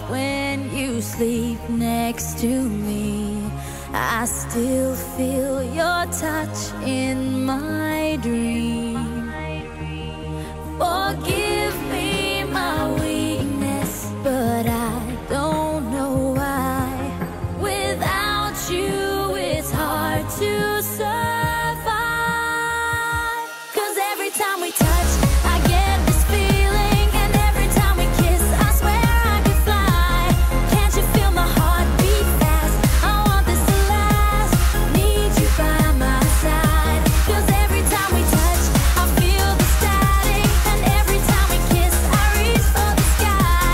when you sleep next to me. I still feel your touch in my dream. Forgive me my weakness, but I don't know why. Without you, it's hard to survive. 'Cause every time we touch, I get this feeling, and every time we kiss, I swear I could fly. Can't you feel my heart beat fast? I want this to last. Need you by my side. 'Cause every time we touch, I feel the static, and every time we kiss, I reach for the sky.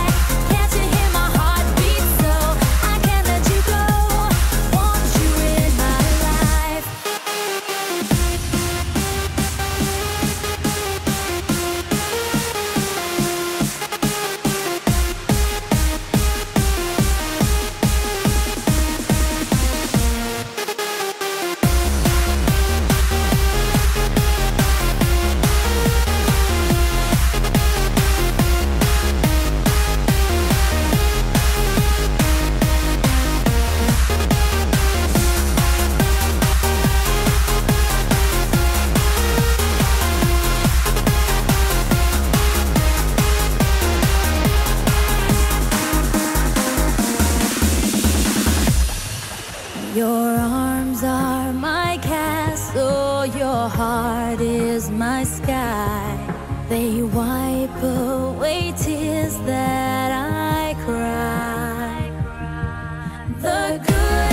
Can't you hear my heart beat? So I can't let you go. Want you in my life. Your arms are my castle, your heart is my sky. They wipe away tears that I cry. The good